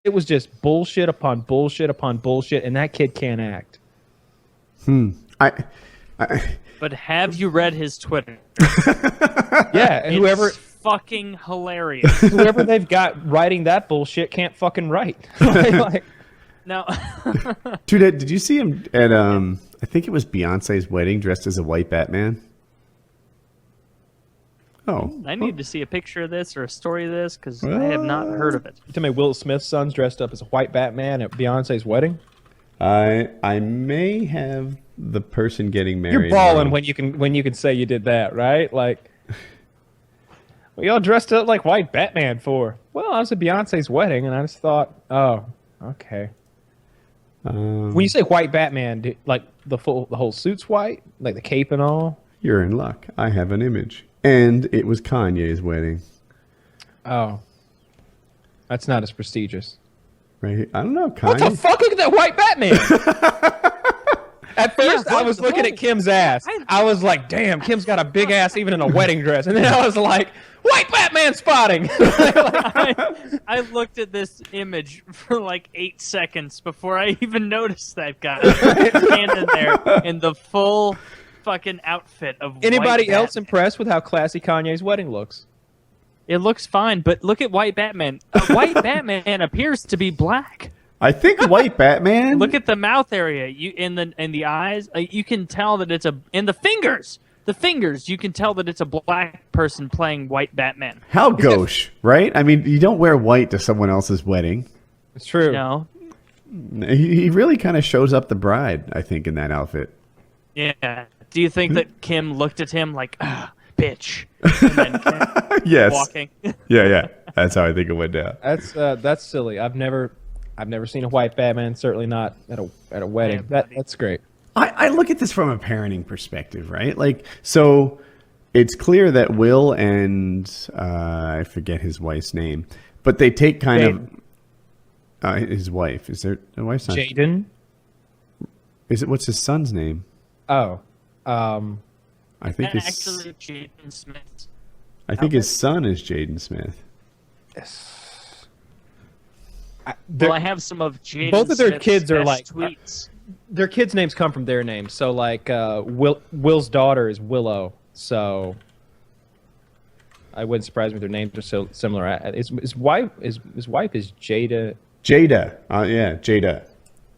it was just bullshit upon bullshit upon bullshit, and that kid can't act. But have you read his Twitter? Yeah, and whoever fucking hilarious. whoever they've got writing that bullshit can't fucking write. Like, No. Dude, did you see him at I think it was Beyonce's wedding dressed as a white Batman? Oh. I need to see a picture of this or a story of this because I have not heard of it. you tell me Will Smith's son's dressed up as a white Batman at Beyonce's wedding? I may have the person getting married. You're balling when you can say you did that, right? Like, we all dressed up like white Batman for. Well, I was at Beyonce's wedding, and I just thought, oh, okay. When you say white Batman, like the whole suit's white, like the cape and all. You're in luck. I have an image, and it was Kanye's wedding. Oh, that's not as prestigious. Right? I don't know. Kanye. What the fuck? Look at that white Batman. At first, I was looking at Kim's ass. I was like, damn, Kim's got a big ass even in a wedding dress. And then I was like, white Batman spotting. I looked at this image for like 8 seconds before I even noticed that guy standing there in the full fucking outfit of Anybody white else Batman. impressed with how classy Kanye's wedding looks? It looks fine, but look at white Batman. White Batman appears to be black. I think white Batman. Look at the mouth area. You in the eyes. You can tell that it's in the fingers. The fingers. You can tell that it's a black person playing white Batman. How gauche, right? I mean, you don't wear white to someone else's wedding. It's true. No. He really kind of shows up the bride, I think, in that outfit. Yeah. Do you think that Kim looked at him like, bitch? And then kept Yes. walking. Yeah. That's how I think it went down. That's silly. I've never seen a white Batman. Certainly not at a wedding. Yeah, That's great. I look at this from a parenting perspective, right? Like, so it's clear that Will and I forget his wife's name, but they take kind of his wife. Is there a wife's name? Jaden. Is it? What's his son's name? Oh, I think his. Actually, Jaden Smith. I think his son is Jaden Smith. Well, I have some of Jaden both of their Smith's kids are best like tweets. Their kids' names come from their names. So like Will's daughter is Willow. So I wouldn't surprise me if their names are so similar. His wife is Jada. Jada. Yeah, Jada.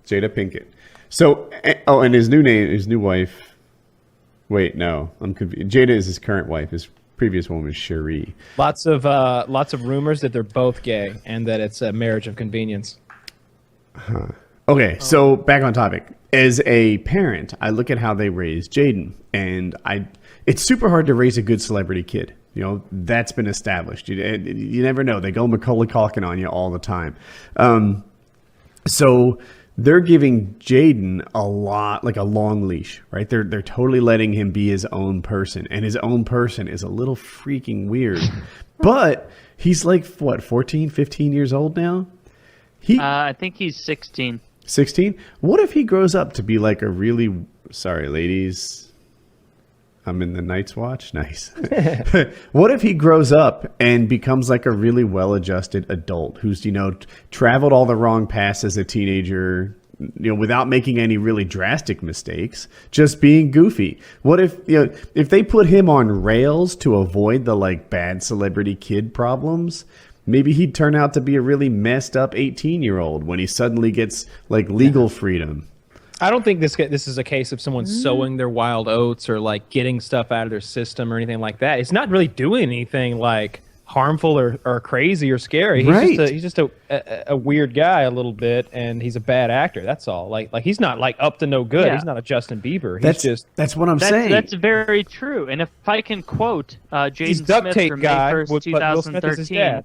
Jada Pinkett. So, and his new wife. Wait, no, I'm confused. Jada is his current wife. His previous one was Cherie. Lots of rumors that they're both gay and that it's a marriage of convenience. Okay, so back on topic. As a parent, I look at how they raise Jaden, and it's super hard to raise a good celebrity kid. You know, that's been established. You never know. They go Macaulay Culkin on you all the time. So they're giving Jaden a lot, like a long leash, right? They're totally letting him be his own person, and his own person is a little freaking weird. But he's like, what, 14, 15 years old now? I think he's 16. 16? What if he grows up to be like a really... Sorry, ladies. I'm in the Night's Watch. Nice. What if he grows up and becomes like a really well-adjusted adult who's, traveled all the wrong paths as a teenager, without making any really drastic mistakes, just being goofy? What if, if they put him on rails to avoid the like bad celebrity kid problems? Maybe he'd turn out to be a really messed up 18-year-old when he suddenly gets like legal freedom. I don't think this is a case of someone sowing their wild oats or like getting stuff out of their system or anything like that. It's not really doing anything like harmful or crazy or scary. He's just a weird guy a little bit, and he's a bad actor. That's all. Like he's not like up to no good. Yeah. He's not a Justin Bieber. That's what I'm saying. That's very true. And if I can quote He's Jaden duct Smith tape from guy, May 1st, but Will Smith is his 2013. dad.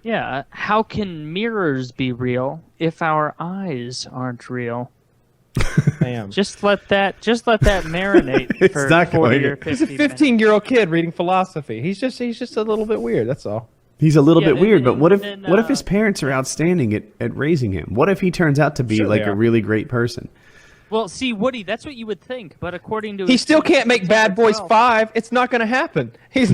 Yeah, how can mirrors be real if our eyes aren't real? Damn. Just let that marinate It's for not 40 going or to. 50 He's a 15-year-old kid reading philosophy. He's just a little bit weird. That's all. He's a little Yeah, bit weird, and- but what if and, what if his parents are outstanding at raising him? What if he turns out to be Sure like they a are. really great person? Well, see, Woody, that's what you would think, but according to He his still tweet, can't make Bad Boys 12. 5. It's not going to happen. He can't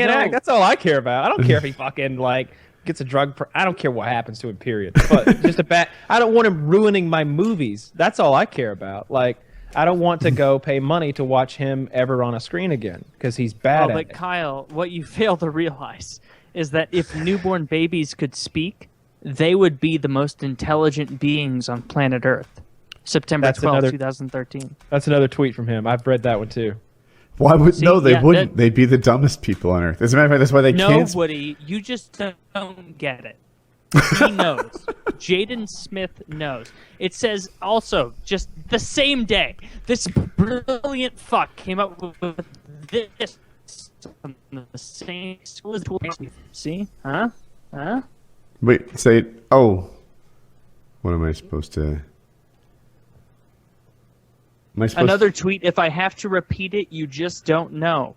No. act. That's all I care about. I don't care if he fucking like gets a drug. I don't care what happens to him. Period. But just a bad. I don't want him ruining my movies. That's all I care about. Like, I don't want to go pay money to watch him ever on a screen again because he's bad. But Kyle, what you fail to realize is that if newborn babies could speak, they would be the most intelligent beings on planet Earth. September 12th, 2013. That's another tweet from him. I've read that one too. Why would they wouldn't? They'd be the dumbest people on Earth. As a matter of fact, that's why they can't. Nobody. You just don't get it. He knows. Jaden Smith knows. It says also just the same day. This brilliant fuck came up with this. The same. See? Huh? Wait. Say it. Oh. What am I supposed to? Another tweet, if I have to repeat it, you just don't know.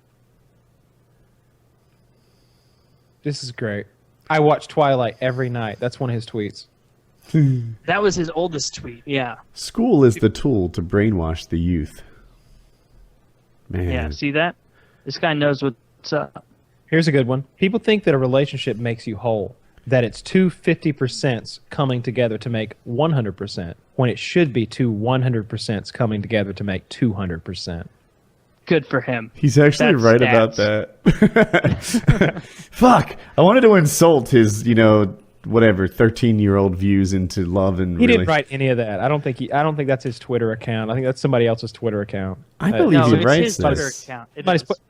This is great. I watch Twilight every night. That's one of his tweets. That was his oldest tweet, yeah. School is the tool to brainwash the youth. Man. Yeah, see that? This guy knows what's up. Here's a good one. People think that a relationship makes you whole, that it's two 50% coming together to make 100%, when it should be two 100% coming together to make 200%. Good for him. He's actually right about that. Fuck! I wanted to insult his, 13-year-old views into love and. He didn't write any of that. I don't think that's his Twitter account. I think that's somebody else's Twitter account. I believe he writes his Twitter account.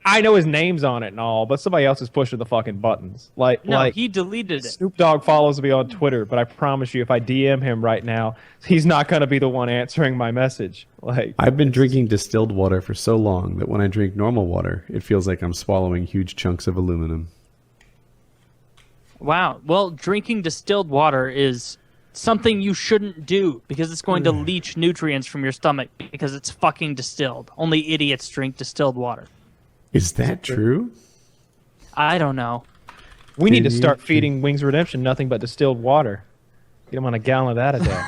I know his name's on it and all, but somebody else is pushing the fucking buttons. He deleted it. Snoop Dogg follows me on Twitter, but I promise you, if I DM him right now, he's not going to be the one answering my message. I've been drinking distilled water for so long that when I drink normal water, it feels like I'm swallowing huge chunks of aluminum. Wow. Well, drinking distilled water is something you shouldn't do because it's going to leach nutrients from your stomach because it's fucking distilled. Only idiots drink distilled water. Is that true? I don't know. We need to start feeding Wings of Redemption nothing but distilled water. Get them on a gallon of that a day.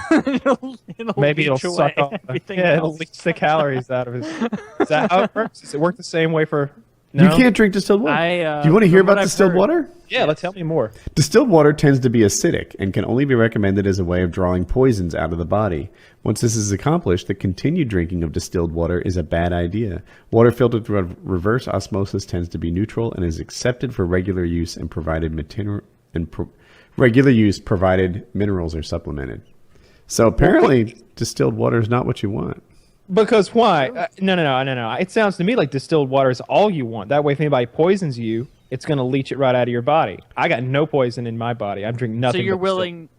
Maybe it'll suck off. It'll leach the calories out of his. Is that how it works? Does it work the same way for? No? You can't drink distilled water. Do you want to hear about distilled water? Yeah, tell me more. Distilled water tends to be acidic and can only be recommended as a way of drawing poisons out of the body. Once this is accomplished, the continued drinking of distilled water is a bad idea. Water filtered through reverse osmosis tends to be neutral and is accepted for regular use and provided provided minerals are supplemented. So apparently, distilled water is not what you want. Because why? No. It sounds to me like distilled water is all you want. That way, if anybody poisons you, it's going to leach it right out of your body. I got no poison in my body. I'm drinking nothing. So you're willing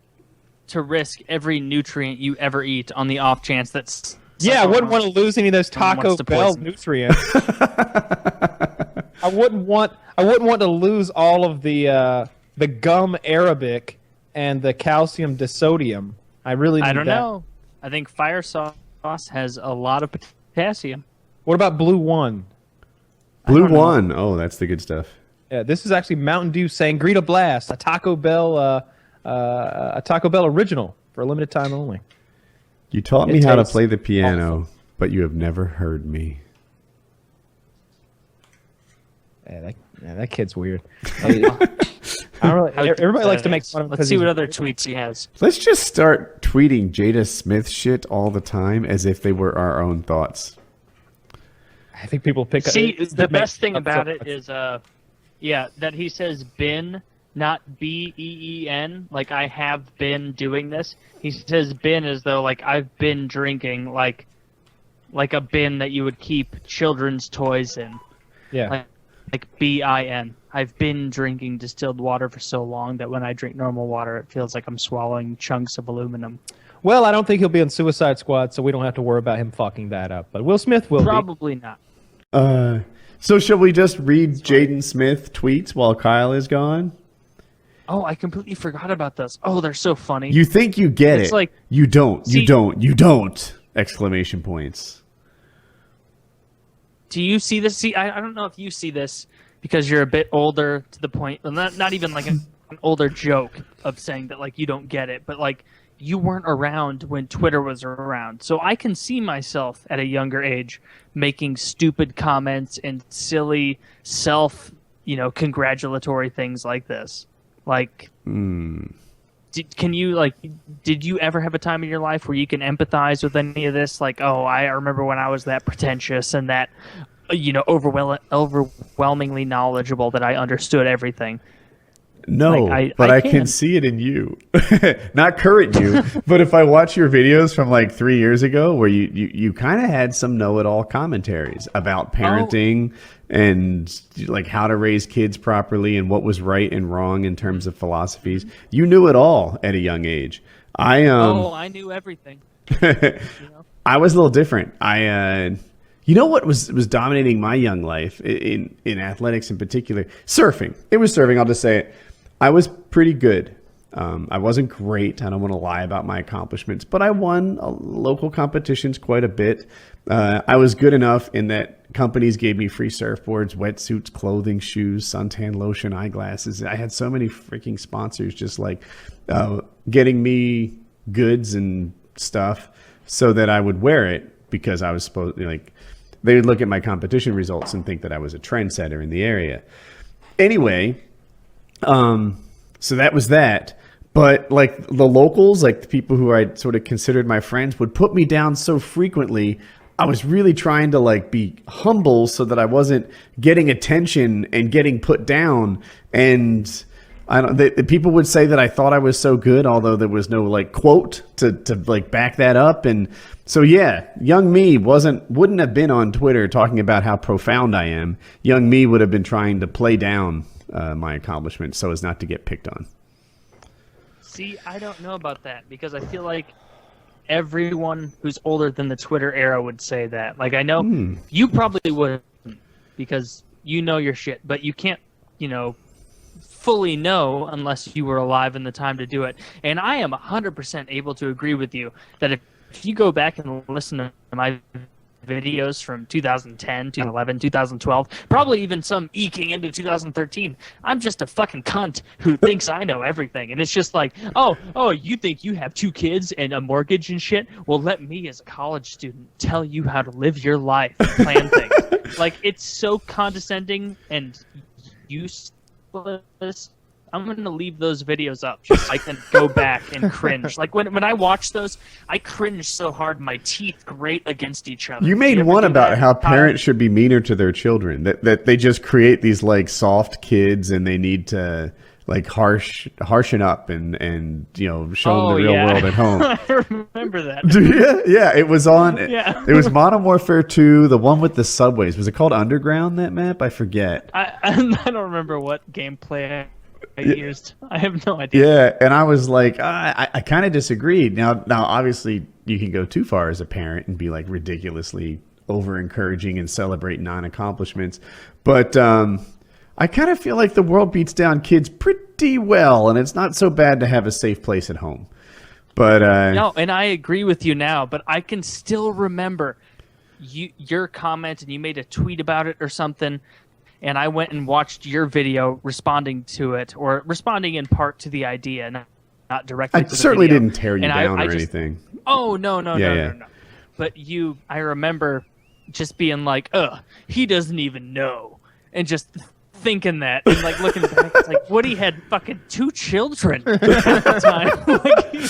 to risk every nutrient you ever eat on the off chance that's... Yeah, I wouldn't want to lose any of those Taco Bell nutrients. I wouldn't want to lose all of the gum Arabic and the calcium disodium. I really need that. I don't know. I think fire sauce has a lot of potassium. What about Blue One? Blue One. Oh, that's the good stuff. Yeah, this is actually Mountain Dew Sangrita Blast, a Taco Bell original for a limited time only. You taught me how to play the piano, awesome. But you have never heard me. Yeah, that kid's weird. Everybody likes to make fun of him. Let's see what other tweets he has. Let's just start tweeting Jada Smith shit all the time as if they were our own thoughts. I think people pick up. See, the best thing about it is, that he says bin, not B-E-E-N, like I have been doing this. He says bin as though, like, I've been drinking, like a bin that you would keep children's toys in. Yeah. Like B-I-N. I've been drinking distilled water for so long that when I drink normal water, it feels like I'm swallowing chunks of aluminum. Well, I don't think he'll be on Suicide Squad, so we don't have to worry about him fucking that up. But Will Smith will Probably not. So shall we just read Jaden Smith tweets while Kyle is gone? Oh, I completely forgot about this. Oh, they're so funny. You think you get it's it. Like, you don't. You don't. Exclamation points. Do you see this? See, I don't know if you see this because you're a bit older to the point. Well, not even like an older joke of saying that like you don't get it, but like you weren't around when Twitter was around. So I can see myself at a younger age making stupid comments and silly congratulatory things like this. Like, can you like? Did you ever have a time in your life where you can empathize with any of this? Like, oh, I remember when I was that pretentious and that, overwhelmingly knowledgeable that I understood everything. No, like, but I can see it in you. Not current you, but if I watch your videos from like 3 years ago where you kind of had some know-it-all commentaries about parenting and like how to raise kids properly and what was right and wrong in terms of philosophies. You knew it all at a young age. I knew everything. I was a little different. You know what was dominating my young life in athletics in particular? Surfing. It was surfing. I'll just say it. I was pretty good. I wasn't great. I don't want to lie about my accomplishments, but I won local competitions quite a bit. I was good enough in that companies gave me free surfboards, wetsuits, clothing, shoes, suntan lotion, eyeglasses. I had so many freaking sponsors just like getting me goods and stuff so that I would wear it because I was supposed like they would look at my competition results and think that I was a trendsetter in the area. Anyway, so that was that. But like the locals, like the people who I sort of considered my friends would put me down so frequently. I was really trying to like be humble so that I wasn't getting attention and getting put down. And the people would say that I thought I was so good, although there was no like quote to like back that up. And so, yeah, young me wouldn't have been on Twitter talking about how profound I am. Young me would have been trying to play down my accomplishments so as not to get picked on. See, I don't know about that because I feel like everyone who's older than the Twitter era would say that. Like, I know you probably wouldn't because you know your shit, but you can't, fully know unless you were alive in the time to do it. And I am 100% able to agree with you that if you go back and listen to my videos from 2010, 2011, 2012, probably even some eking into 2013, I'm just a fucking cunt who thinks I know everything. And it's just like, oh, you think you have 2 kids and a mortgage and shit? Well, let me as a college student tell you how to live your life, plan things. Like, it's so condescending and useless. I'm going to leave those videos up just so I can go back and cringe. Like, when I watch those, I cringe so hard my teeth grate against each other. You made one about how parents should be meaner to their children, that they just create these, like, soft kids and they need to, like, harshen up and show them the real world at home. I remember that. Do you? Yeah, it was on. Yeah. It was Modern Warfare 2, the one with the subways. Was it called Underground, that map? I forget. I don't remember what gameplay I used. I have no idea. Yeah, and I was like, I kind of disagreed. Now, obviously, you can go too far as a parent and be like ridiculously over encouraging and celebrate non-accomplishments. But I kind of feel like the world beats down kids pretty well, and it's not so bad to have a safe place at home. But no, and I agree with you now. But I can still remember your comment, and you made a tweet about it or something. And I went and watched your video responding to it, or responding in part to the idea, not directly to the certainly video. Didn't tear you and down I or just, anything. Oh, no. But I remember just being like, he doesn't even know. And just thinking that, and like looking back, it's like Woody had fucking 2 children at the time. Like, he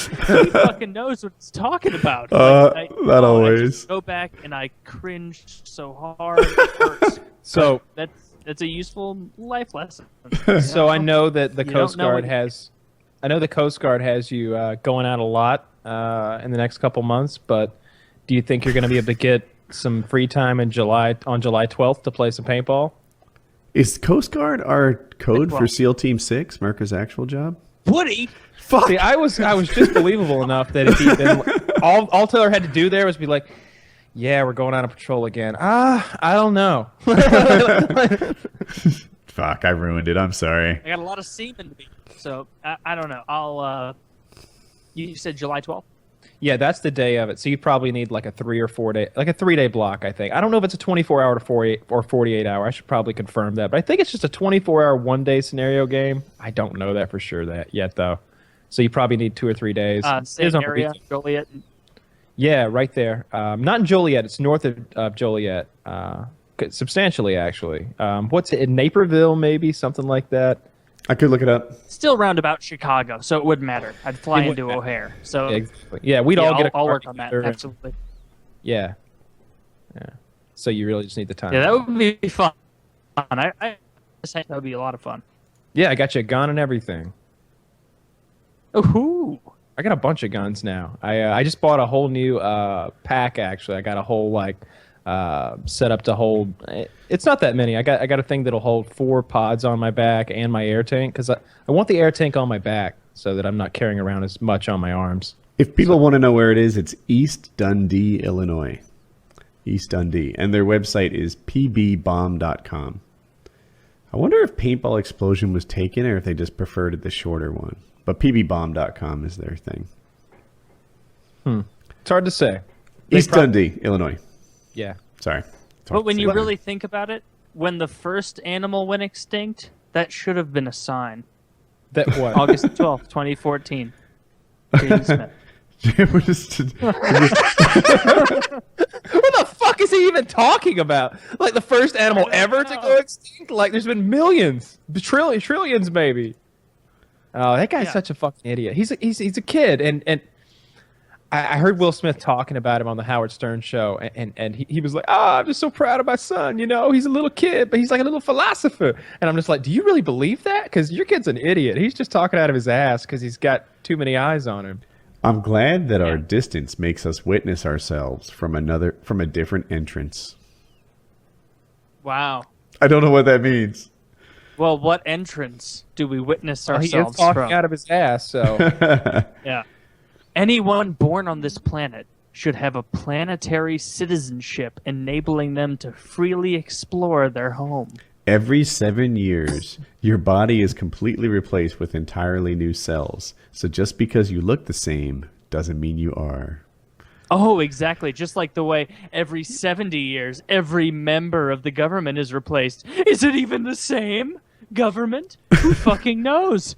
fucking knows what he's talking about. Like, always. I just go back and I cringed so hard it hurts. So that's a useful life lesson. So I know that the Coast Guard has you going out a lot in the next couple months. But do you think you're going to be able to get some free time on July 12th to play some paintball? Is Coast Guard our code for SEAL Team 6, Merca's actual job? Woody. Fuck. See, I was just believable enough that if he then all Taylor had to do there was be like, yeah, we're going on a patrol again. I don't know. Fuck, I ruined it. I'm sorry. I got a lot of semen to be. So I don't know. I'll. You said July 12th. Yeah, that's the day of it. So you probably need like a 3 or 4 day, like a 3-day block, I think. I don't know if it's a 24-hour or 48-hour. I should probably confirm that. But I think it's just a 24-hour, 1-day scenario game. I don't know that for sure yet, though. So you probably need 2 or 3 days. Same area, Joliet. Yeah, right there. Not in Joliet. It's north of Joliet. Substantially, actually. What's it, in Naperville, maybe? Something like that. I could look it up. Still roundabout Chicago, so it wouldn't matter. I'd fly into O'Hare. So Exactly. Yeah, we'd all get a car I'll work on that. together. Absolutely. Yeah. So you really just need the time. Yeah, that would be fun. I just think that would be a lot of fun. Yeah, I got you a gun and everything. Ooh. I got a bunch of guns now. I just bought a whole new pack. Actually, I got a whole set up to hold. It's not that many. I got a thing that'll hold 4 pods on my back and my air tank because I want the air tank on my back so that I'm not carrying around as much on my arms. If people want to know where it is, it's East Dundee, Illinois. East Dundee. And their website is pbbomb.com. I wonder if Paintball Explosion was taken or if they just preferred the shorter one. But pbbomb.com is their thing. It's hard to say. East Dundee, Illinois. Yeah. Sorry. But when you really think about it, when the first animal went extinct, that should have been a sign. That what? August 12th, 2014. Jaden Smith. What the fuck is he even talking about? Like the first animal ever to go extinct? Like there's been millions, trillions maybe. Oh, that guy's such a fucking idiot. He's a kid, and I heard Will Smith talking about him on the Howard Stern show, and he was like, I'm just so proud of my son. You know, he's a little kid, but he's like a little philosopher. And I'm just like, do you really believe that? Because your kid's an idiot. He's just talking out of his ass because he's got too many eyes on him. I'm glad that our distance makes us witness ourselves from a different entrance. Wow. I don't know what that means. Well, what entrance do we witness He is ourselves talking from? out of his ass, so Yeah. Anyone born on this planet should have a planetary citizenship enabling them to freely explore their home. Every 7 years, your body is completely replaced with entirely new cells. So just because you look the same doesn't mean you are. Oh, exactly. Just like the way every 70 years, every member of the government is replaced. Is it even the same government? Who fucking knows?